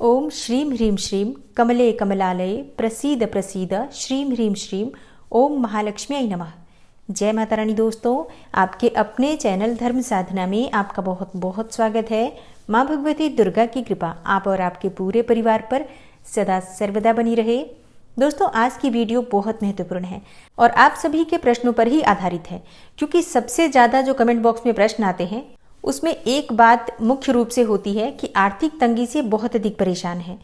ओम श्रीं ह्रीं श्रीं कमले कमलालये प्रसीद प्रसीद श्रीं ह्रीं श्रीं ओम महालक्ष्मी नमः। जय माता रानी। दोस्तों, आपके अपने चैनल धर्म साधना में आपका बहुत बहुत स्वागत है। माँ भगवती दुर्गा की कृपा आप और आपके पूरे परिवार पर सदा सर्वदा बनी रहे। दोस्तों, आज की वीडियो बहुत महत्वपूर्ण है और आप सभी के प्रश्नों पर ही आधारित है, क्योंकि सबसे ज्यादा जो कमेंट बॉक्स में प्रश्न आते हैं उसमें एक बात मुख्य रूप से होती है कि आर्थिक तंगी से बहुत अधिक परेशान है।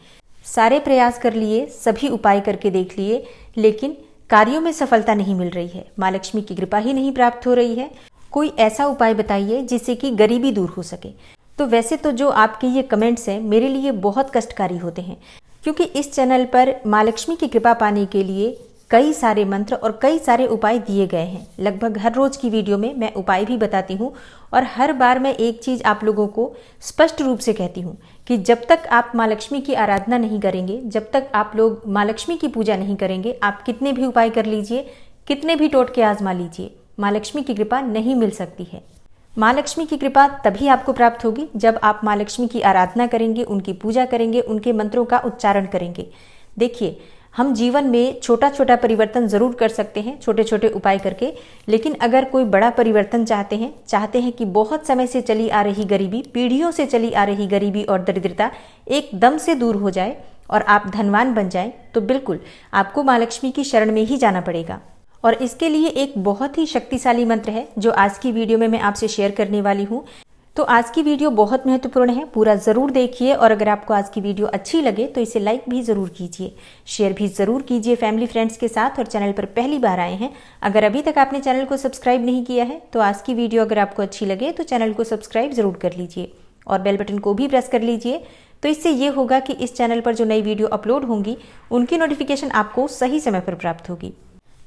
सारे प्रयास कर लिए, सभी उपाय करके देख लिए, लेकिन कार्यों में सफलता नहीं मिल रही है। माँ लक्ष्मी की कृपा ही नहीं प्राप्त हो रही है। कोई ऐसा उपाय बताइए जिससे कि गरीबी दूर हो सके। तो वैसे तो जो आपके ये कमेंट्स हैं मेरे लिए बहुत कष्टकारी होते हैं, क्योंकि इस चैनल पर माँ लक्ष्मी की कृपा पाने के लिए कई सारे मंत्र और कई सारे उपाय दिए गए हैं। लगभग हर रोज की वीडियो में मैं उपाय भी बताती हूँ और हर बार मैं एक चीज आप लोगों को स्पष्ट रूप से कहती हूँ कि जब तक आप माँ लक्ष्मी की आराधना नहीं करेंगे, जब तक आप लोग माँ लक्ष्मी की पूजा नहीं करेंगे, आप कितने भी उपाय कर लीजिए, कितने भी टोटके आजमा लीजिए, माँ लक्ष्मी की कृपा नहीं मिल सकती है। माँ लक्ष्मी की कृपा तभी आपको प्राप्त होगी जब आप माँ लक्ष्मी की आराधना करेंगे, उनकी पूजा करेंगे, उनके मंत्रों का उच्चारण करेंगे। देखिए, हम जीवन में छोटा छोटा परिवर्तन जरूर कर सकते हैं, छोटे छोटे उपाय करके, लेकिन अगर कोई बड़ा परिवर्तन चाहते हैं कि बहुत समय से चली आ रही गरीबी, पीढ़ियों से चली आ रही गरीबी और दरिद्रता एकदम से दूर हो जाए और आप धनवान बन जाएं, तो बिल्कुल आपको माँ लक्ष्मी की शरण में ही जाना पड़ेगा। और इसके लिए एक बहुत ही शक्तिशाली मंत्र है जो आज की वीडियो में मैं आपसे शेयर करने वाली हूँ। तो आज की वीडियो बहुत महत्वपूर्ण है, पूरा जरूर देखिए। और अगर आपको आज की वीडियो अच्छी लगे तो इसे लाइक भी जरूर कीजिए, शेयर भी जरूर कीजिए फैमिली फ्रेंड्स के साथ। और चैनल पर पहली बार आए हैं, अगर अभी तक आपने चैनल को सब्सक्राइब नहीं किया है तो आज की वीडियो अगर आपको अच्छी लगे तो चैनल को सब्सक्राइब जरूर कर लीजिए और बेल बटन को भी प्रेस कर लीजिए। तो इससे ये होगा कि इस चैनल पर जो नई वीडियो अपलोड होंगी उनकी नोटिफिकेशन आपको सही समय पर प्राप्त होगी।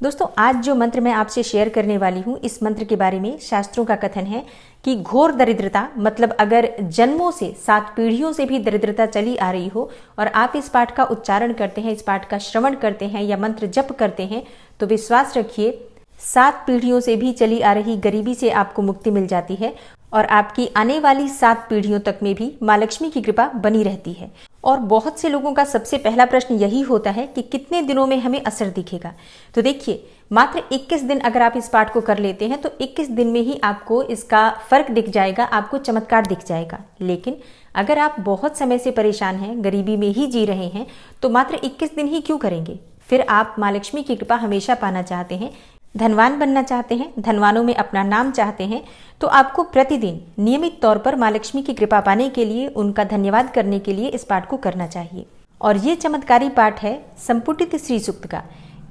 दोस्तों, आज जो मंत्र मैं आपसे शेयर करने वाली हूँ, इस मंत्र के बारे में शास्त्रों का कथन है कि घोर दरिद्रता, मतलब अगर जन्मों से 7 पीढ़ियों से भी दरिद्रता चली आ रही हो और आप इस पाठ का उच्चारण करते हैं, इस पाठ का श्रवण करते हैं या मंत्र जप करते हैं, तो विश्वास रखिए 7 पीढ़ियों से भी चली आ रही गरीबी से आपको मुक्ति मिल जाती है और आपकी आने वाली 7 पीढ़ियों तक में भी माँ लक्ष्मी की कृपा बनी रहती है। और बहुत से लोगों का सबसे पहला प्रश्न यही होता है कि कितने दिनों में हमें असर दिखेगा। तो देखिए, मात्र 21 दिन अगर आप इस पाठ को कर लेते हैं तो 21 दिन में ही आपको इसका फर्क दिख जाएगा, आपको चमत्कार दिख जाएगा। लेकिन अगर आप बहुत समय से परेशान हैं, गरीबी में ही जी रहे हैं, तो मात्र 21 दिन ही क्यों करेंगे? फिर आप माँ लक्ष्मी की कृपा हमेशा पाना चाहते हैं, धनवान बनना चाहते हैं, धनवानों में अपना नाम चाहते हैं, तो आपको प्रतिदिन नियमित तौर पर माँ लक्ष्मी की कृपा पाने के लिए, उनका धन्यवाद करने के लिए इस पाठ को करना चाहिए। और ये चमत्कारी पाठ है संपुटित श्री सूक्त का।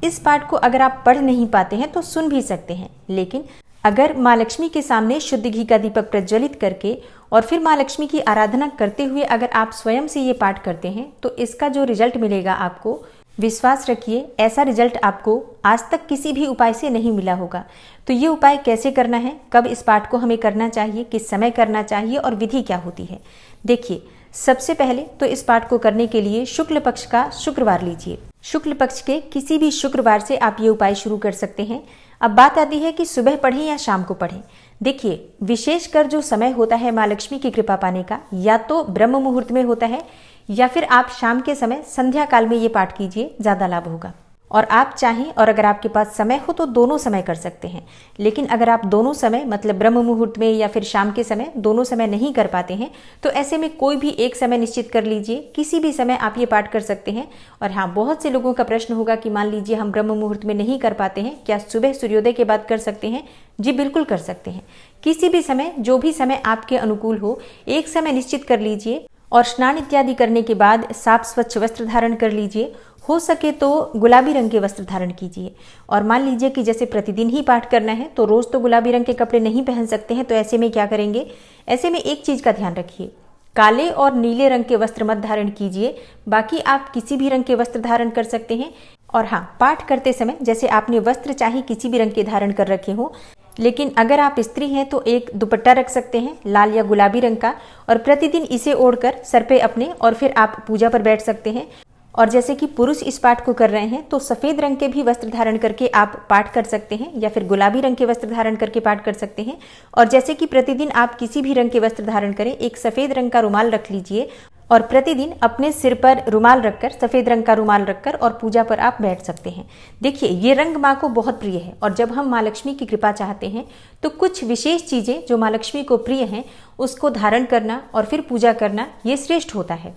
इस पाठ को अगर आप पढ़ नहीं पाते हैं तो सुन भी सकते हैं, लेकिन अगर माँ लक्ष्मी के सामने शुद्ध घी का दीपक प्रज्वलित करके और फिर माँ लक्ष्मी की आराधना करते हुए अगर आप स्वयं से ये पाठ करते हैं तो इसका जो रिजल्ट मिलेगा आपको, विश्वास रखिए ऐसा रिजल्ट आपको आज तक किसी भी उपाय से नहीं मिला होगा। तो ये उपाय कैसे करना है, कब इस पाठ को हमें करना चाहिए, किस समय करना चाहिए और विधि क्या होती है? देखिए, सबसे पहले तो इस पाठ को करने के लिए शुक्ल पक्ष का शुक्रवार लीजिए। शुक्ल पक्ष के किसी भी शुक्रवार से आप ये उपाय शुरू कर सकते हैं। अब बात आती है कि सुबह पढ़ें या शाम को पढ़ें। देखिए, विशेषकर जो समय होता है माँ लक्ष्मी की कृपा पाने का, या तो ब्रह्म मुहूर्त में होता है या फिर आप शाम के समय संध्या काल में ये पाठ कीजिए, ज्यादा लाभ होगा। और आप चाहें और अगर आपके पास समय हो तो दोनों समय कर सकते हैं। लेकिन अगर आप दोनों समय, मतलब ब्रह्म मुहूर्त में या फिर शाम के समय, दोनों समय नहीं कर पाते हैं तो ऐसे में कोई भी एक समय निश्चित कर लीजिए, किसी भी समय आप ये पाठ कर सकते हैं। और हाँ, बहुत से लोगों का प्रश्न होगा कि मान लीजिए हम ब्रह्म मुहूर्त में नहीं कर पाते हैं, क्या सुबह सूर्योदय के बाद कर सकते हैं? जी बिल्कुल कर सकते हैं। किसी भी समय, जो भी समय आपके अनुकूल हो, एक समय निश्चित कर लीजिए और स्नान इत्यादि करने के बाद साफ स्वच्छ वस्त्र धारण कर लीजिए। हो सके तो गुलाबी रंग के वस्त्र धारण कीजिए। और मान लीजिए कि जैसे प्रतिदिन ही पाठ करना है तो रोज तो गुलाबी रंग के कपड़े नहीं पहन सकते हैं, तो ऐसे में क्या करेंगे? ऐसे में एक चीज का ध्यान रखिए, काले और नीले रंग के वस्त्र मत धारण कीजिए, बाकी आप किसी भी रंग के वस्त्र धारण कर सकते हैं। और हाँ, पाठ करते समय जैसे आपने वस्त्र चाहे किसी भी रंग के धारण कर रखे हो, लेकिन अगर आप स्त्री हैं तो एक दुपट्टा रख सकते हैं लाल या गुलाबी रंग का, और प्रतिदिन इसे ओढ़कर सर पे अपने और फिर आप पूजा पर बैठ सकते हैं। और जैसे कि पुरुष इस पाठ को कर रहे हैं तो सफेद रंग के भी वस्त्र धारण करके आप पाठ कर सकते हैं, या फिर गुलाबी रंग के वस्त्र धारण करके पाठ कर सकते हैं। और जैसे कि प्रतिदिन आप किसी भी रंग के वस्त्र धारण करें, एक सफेद रंग का रुमाल रख लीजिए और प्रतिदिन अपने सिर पर रुमाल रखकर, सफेद रंग का रुमाल रखकर और पूजा पर आप बैठ सकते हैं। देखिए, ये रंग माँ को बहुत प्रिय है और जब हम माँ लक्ष्मी की कृपा चाहते हैं तो कुछ विशेष चीजें जो माँ लक्ष्मी को प्रिय हैं उसको धारण करना और फिर पूजा करना ये श्रेष्ठ होता है।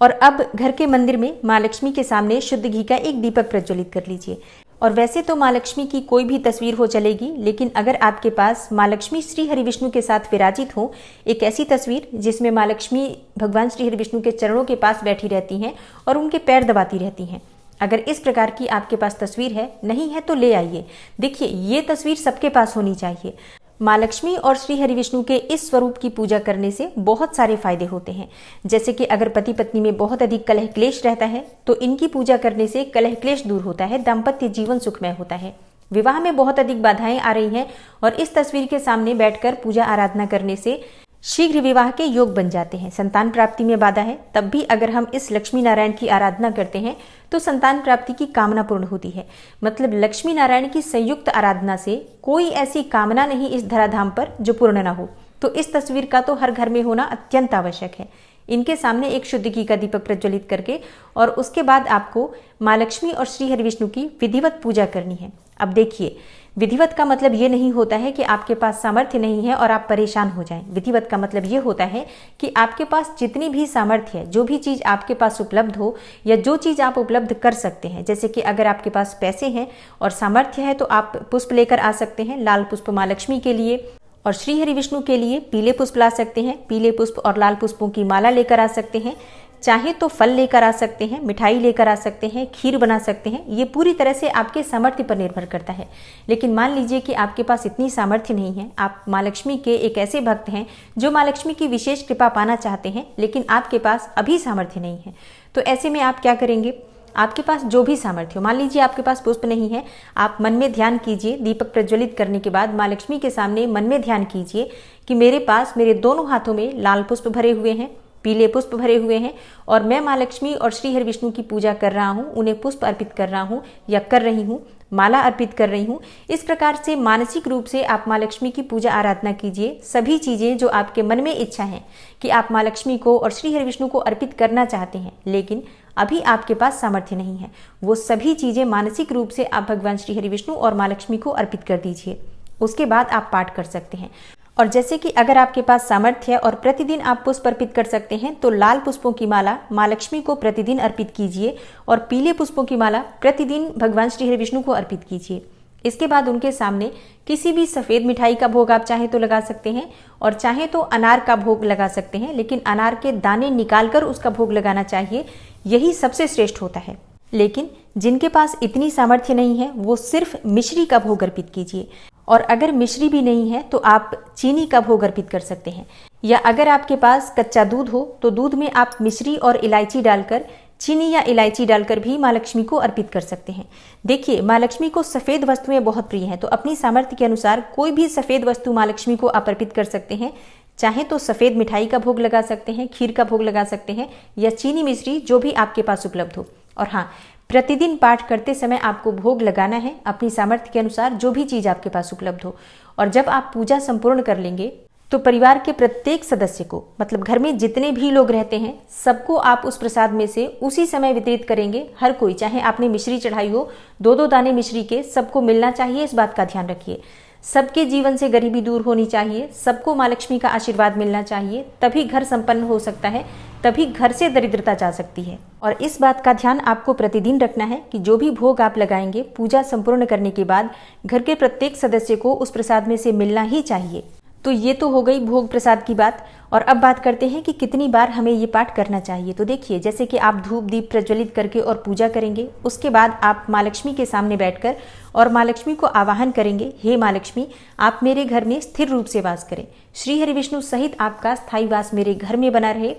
और अब घर के मंदिर में माँ लक्ष्मी के सामने शुद्ध घी का एक दीपक प्रज्वलित कर लीजिए। और वैसे तो माँ लक्ष्मी की कोई भी तस्वीर हो चलेगी, लेकिन अगर आपके पास माँ लक्ष्मी श्री हरि विष्णु के साथ विराजित हो, एक ऐसी तस्वीर जिसमें माँ लक्ष्मी भगवान श्री हरि विष्णु के चरणों के पास बैठी रहती हैं और उनके पैर दबाती रहती हैं, अगर इस प्रकार की आपके पास तस्वीर है, नहीं है तो ले आइए। देखिए, ये तस्वीर सबके पास होनी चाहिए। माँ लक्ष्मी और श्री हरि विष्णु के इस स्वरूप की पूजा करने से बहुत सारे फायदे होते हैं। जैसे कि अगर पति पत्नी में बहुत अधिक कलह क्लेश रहता है तो इनकी पूजा करने से कलह क्लेश दूर होता है, दाम्पत्य जीवन सुखमय होता है। विवाह में बहुत अधिक बाधाएं आ रही हैं और इस तस्वीर के सामने बैठकर पूजा आराधना करने से शीघ्र विवाह के योग बन जाते हैं। संतान प्राप्ति में बाधा है, तब भी अगर हम इस लक्ष्मी नारायण की आराधना करते हैं तो संतान प्राप्ति की कामना पूर्ण होती है। मतलब लक्ष्मी नारायण की संयुक्त आराधना से कोई ऐसी कामना नहीं इस धराधाम पर जो पूर्ण ना हो। तो इस तस्वीर का तो हर घर में होना अत्यंत आवश्यक है। इनके सामने एक शुद्ध घी का दीपक प्रज्वलित करके और उसके बाद आपको माँ लक्ष्मी और श्री हरि विष्णु की विधिवत पूजा करनी है। अब देखिए, विधिवत का मतलब ये नहीं होता है कि आपके पास सामर्थ्य नहीं है और आप परेशान हो जाएं। विधिवत का मतलब ये होता है कि आपके पास जितनी भी सामर्थ्य है, जो भी चीज़ आपके पास उपलब्ध हो या जो चीज़ आप उपलब्ध कर सकते हैं, जैसे कि अगर आपके पास पैसे हैं और सामर्थ्य है तो आप पुष्प लेकर आ सकते हैं। लाल पुष्प माँ लक्ष्मी के लिए और श्री हरि विष्णु के लिए पीले पुष्प ला सकते हैं। पीले पुष्प और लाल पुष्पों की माला लेकर आ सकते हैं। चाहे तो फल लेकर आ सकते हैं, मिठाई लेकर आ सकते हैं, खीर बना सकते हैं। ये पूरी तरह से आपके सामर्थ्य पर निर्भर करता है। लेकिन मान लीजिए कि आपके पास इतनी सामर्थ्य नहीं है, आप माँ लक्ष्मी के एक ऐसे भक्त हैं जो माँ लक्ष्मी की विशेष कृपा पाना चाहते हैं, लेकिन आपके पास अभी सामर्थ्य नहीं है। तो ऐसे में आप क्या करेंगे? आपके पास जो भी सामर्थ्य हो, मान लीजिए आपके पास पुष्प नहीं है, आप मन में ध्यान कीजिए। दीपक प्रज्वलित करने के बाद माँ लक्ष्मी के सामने मन में ध्यान कीजिए कि मेरे पास मेरे दोनों हाथों में लाल पुष्प भरे हुए हैं, पीले पुष्प भरे हुए हैं और मैं माँ लक्ष्मी और श्री हरि विष्णु की पूजा कर रहा हूँ, उन्हें पुष्प अर्पित कर रहा हूँ या कर रही हूँ, माला अर्पित कर रही हूँ। इस प्रकार से मानसिक रूप से आप माँ लक्ष्मी की पूजा आराधना कीजिए। सभी चीज़ें जो आपके मन में इच्छा है कि आप माँ लक्ष्मी को और श्री हरि विष्णु को अर्पित करना चाहते हैं, लेकिन अभी आपके पास सामर्थ्य नहीं है, वो सभी चीज़ें मानसिक रूप से आप भगवान श्री हरि विष्णु और माँ लक्ष्मी को अर्पित कर दीजिए। उसके बाद आप पाठ कर सकते हैं। और जैसे कि अगर आपके पास सामर्थ्य है और प्रतिदिन आप पुष्प अर्पित कर सकते हैं तो लाल पुष्पों की माला माँ लक्ष्मी को प्रतिदिन अर्पित कीजिए और पीले पुष्पों की माला प्रतिदिन भगवान श्री हरि विष्णु को अर्पित कीजिए। इसके बाद उनके सामने किसी भी सफ़ेद मिठाई का भोग आप चाहे तो लगा सकते हैं और चाहे तो अनार का भोग लगा सकते हैं, लेकिन अनार के दाने निकालकर उसका भोग लगाना चाहिए, यही सबसे श्रेष्ठ होता है। लेकिन जिनके पास इतनी सामर्थ्य नहीं है वो सिर्फ मिश्री का भोग अर्पित कीजिए। और अगर मिश्री भी नहीं है तो आप चीनी का भोग अर्पित कर सकते हैं, या अगर आपके पास कच्चा दूध हो तो दूध में आप मिश्री और इलायची डालकर, चीनी या इलायची डालकर भी माँ लक्ष्मी को अर्पित कर सकते हैं। देखिए, माँ लक्ष्मी को सफ़ेद वस्तुएं बहुत प्रिय हैं, तो अपनी सामर्थ्य के अनुसार कोई भी सफ़ेद वस्तु माँ लक्ष्मी को आप अर्पित कर सकते हैं। चाहे तो सफ़ेद मिठाई का भोग लगा सकते हैं, खीर का भोग लगा सकते हैं या चीनी मिश्री, जो भी आपके पास उपलब्ध हो। और हाँ, प्रतिदिन पाठ करते समय आपको भोग लगाना है अपनी सामर्थ्य के अनुसार, जो भी चीज़ आपके पास उपलब्ध हो। और जब आप पूजा संपूर्ण कर लेंगे तो परिवार के प्रत्येक सदस्य को, मतलब घर में जितने भी लोग रहते हैं, सबको आप उस प्रसाद में से उसी समय वितरित करेंगे। हर कोई, चाहे आपने मिश्री चढ़ाई हो, 2-2 दाने मिश्री के सबको मिलना चाहिए, इस बात का ध्यान रखिए। सबके जीवन से गरीबी दूर होनी चाहिए, सबको माँ लक्ष्मी का आशीर्वाद मिलना चाहिए, तभी घर संपन्न हो सकता है, तभी घर से दरिद्रता जा सकती है। और इस बात का ध्यान आपको प्रतिदिन रखना है कि जो भी भोग आप लगाएंगे पूजा संपूर्ण करने के बाद घर के प्रत्येक सदस्य को उस प्रसाद में से मिलना ही चाहिए। तो ये तो हो गई भोग प्रसाद की बात। और अब बात करते हैं कि कितनी बार हमें ये पाठ करना चाहिए। तो देखिए, जैसे कि आप धूप दीप प्रज्वलित करके और पूजा करेंगे, उसके बाद आप माँ लक्ष्मी के सामने बैठकर और माँ लक्ष्मी को आवाहन करेंगे, हे माँ लक्ष्मी, आप मेरे घर में स्थिर रूप से वास करें, श्री हरि विष्णु सहित आपका स्थायी वास मेरे घर में बना रहे।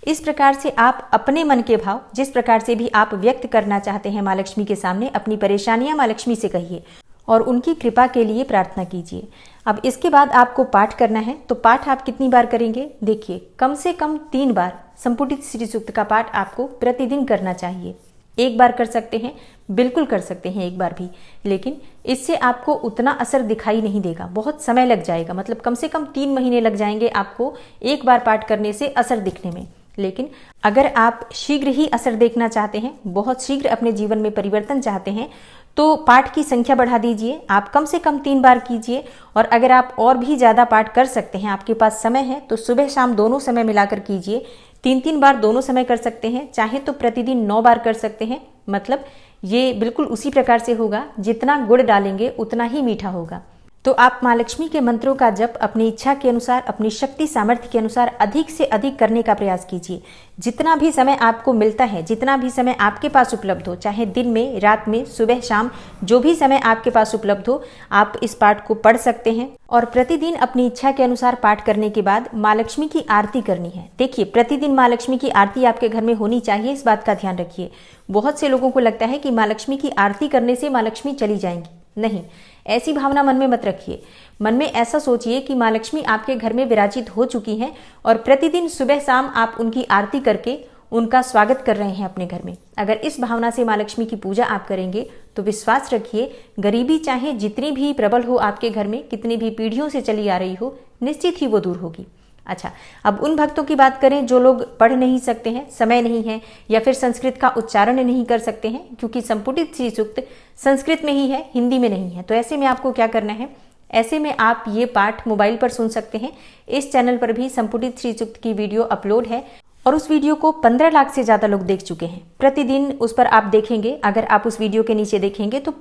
इस प्रकार से आप अपने मन के भाव, जिस प्रकार से भी आप व्यक्त करना चाहते हैं माँ लक्ष्मी के सामने, अपनी परेशानियां माँ लक्ष्मी से कहिए और उनकी कृपा के लिए प्रार्थना कीजिए। अब इसके बाद आपको पाठ करना है। तो पाठ आप कितनी बार करेंगे? देखिए, कम से कम 3 बार संपुटित श्री सूक्त का पाठ आपको प्रतिदिन करना चाहिए। 1 बार कर सकते हैं, बिल्कुल कर सकते हैं 1 बार भी, लेकिन इससे आपको उतना असर दिखाई नहीं देगा, बहुत समय लग जाएगा। मतलब कम से कम 3 महीने लग जाएंगे आपको 1 बार पाठ करने से असर दिखने में। लेकिन अगर आप शीघ्र ही असर देखना चाहते हैं, बहुत शीघ्र अपने जीवन में परिवर्तन चाहते हैं, तो पाठ की संख्या बढ़ा दीजिए। आप कम से कम 3 बार कीजिए। और अगर आप और भी ज़्यादा पाठ कर सकते हैं, आपके पास समय है, तो सुबह शाम दोनों समय मिलाकर कीजिए। 3-3 बार दोनों समय कर सकते हैं, चाहे तो प्रतिदिन 9 बार कर सकते हैं। मतलब ये बिल्कुल उसी प्रकार से होगा, जितना गुड़ डालेंगे उतना ही मीठा होगा। तो आप माँ लक्ष्मी के मंत्रों का जप अपनी इच्छा के अनुसार, अपनी शक्ति सामर्थ्य के अनुसार अधिक से अधिक करने का प्रयास कीजिए। जितना भी समय आपको मिलता है, जितना भी समय आपके पास उपलब्ध हो, चाहे दिन में, रात में, सुबह शाम, जो भी समय आपके पास उपलब्ध हो, आप इस पाठ को पढ़ सकते हैं। और प्रतिदिन अपनी इच्छा के अनुसार पाठ करने के बाद माँ लक्ष्मी की आरती करनी है। देखिए, प्रतिदिन माँ लक्ष्मी की आरती आपके घर में होनी चाहिए, इस बात का ध्यान रखिए। बहुत से लोगों को लगता है कि माँ लक्ष्मी की आरती करने से माँ लक्ष्मी चली जाएंगी। नहीं, ऐसी भावना मन में मत रखिए। मन में ऐसा सोचिए कि माँ लक्ष्मी आपके घर में विराजित हो चुकी हैं और प्रतिदिन सुबह शाम आप उनकी आरती करके उनका स्वागत कर रहे हैं अपने घर में। अगर इस भावना से माँ लक्ष्मी की पूजा आप करेंगे तो विश्वास रखिए, गरीबी चाहे जितनी भी प्रबल हो आपके घर में, कितनी भी पीढ़ियों से चली आ रही हो, निश्चित ही वो दूर होगी। अच्छा, अब उन भक्तों की बात करें जो लोग पढ़ नहीं सकते हैं, समय नहीं है, या फिर संस्कृत का उच्चारण नहीं कर सकते हैं, क्योंकि संपुटित श्री सूक्त संस्कृत में ही है, हिंदी में नहीं है। तो ऐसे में आपको क्या करना है? ऐसे में आप ये पाठ मोबाइल पर सुन सकते हैं। इस चैनल पर भी संपुटित श्री सूक्त की वीडियो अपलोड है और उस वीडियो को 15 लाख से ज़्यादा लोग देख चुके हैं। प्रतिदिन उस पर आप देखेंगे, अगर आप उस वीडियो के नीचे देखेंगे तो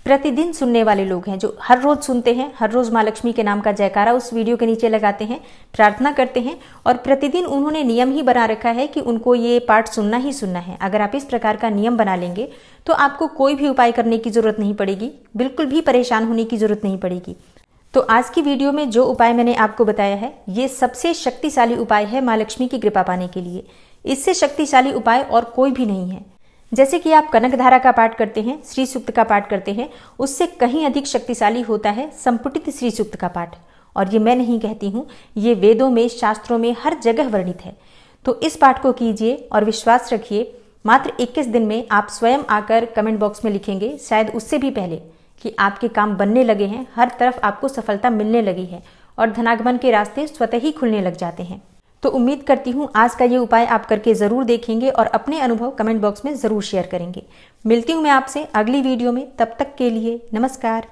प्रतिदिन सुनने वाले लोग हैं जो हर रोज सुनते हैं, हर रोज माँ लक्ष्मी के नाम का जयकारा उस वीडियो के नीचे लगाते हैं, प्रार्थना करते हैं और प्रतिदिन उन्होंने नियम ही बना रखा है कि उनको ये पाठ सुनना ही सुनना है। अगर आप इस प्रकार का नियम बना लेंगे तो आपको कोई भी उपाय करने की जरूरत नहीं पड़ेगी, बिल्कुल भी परेशान होने की जरूरत नहीं पड़ेगी। तो आज की वीडियो में जो उपाय मैंने आपको बताया है, ये सबसे शक्तिशाली उपाय है माँ लक्ष्मी की कृपा पाने के लिए। इससे शक्तिशाली उपाय और कोई भी नहीं है। जैसे कि आप कनक धारा का पाठ करते हैं, श्री सूक्त का पाठ करते हैं, उससे कहीं अधिक शक्तिशाली होता है संपुटित श्री सूक्त का पाठ। और ये मैं नहीं कहती हूँ, ये वेदों में, शास्त्रों में हर जगह वर्णित है। तो इस पाठ को कीजिए और विश्वास रखिए, मात्र 21 दिन में आप स्वयं आकर कमेंट बॉक्स में लिखेंगे, शायद उससे भी पहले, कि आपके काम बनने लगे हैं, हर तरफ आपको सफलता मिलने लगी है और धनागमन के रास्ते स्वतः ही खुलने लग जाते हैं। तो उम्मीद करती हूँ आज का ये उपाय आप करके ज़रूर देखेंगे और अपने अनुभव कमेंट बॉक्स में ज़रूर शेयर करेंगे। मिलती हूँ मैं आपसे अगली वीडियो में, तब तक के लिए नमस्कार।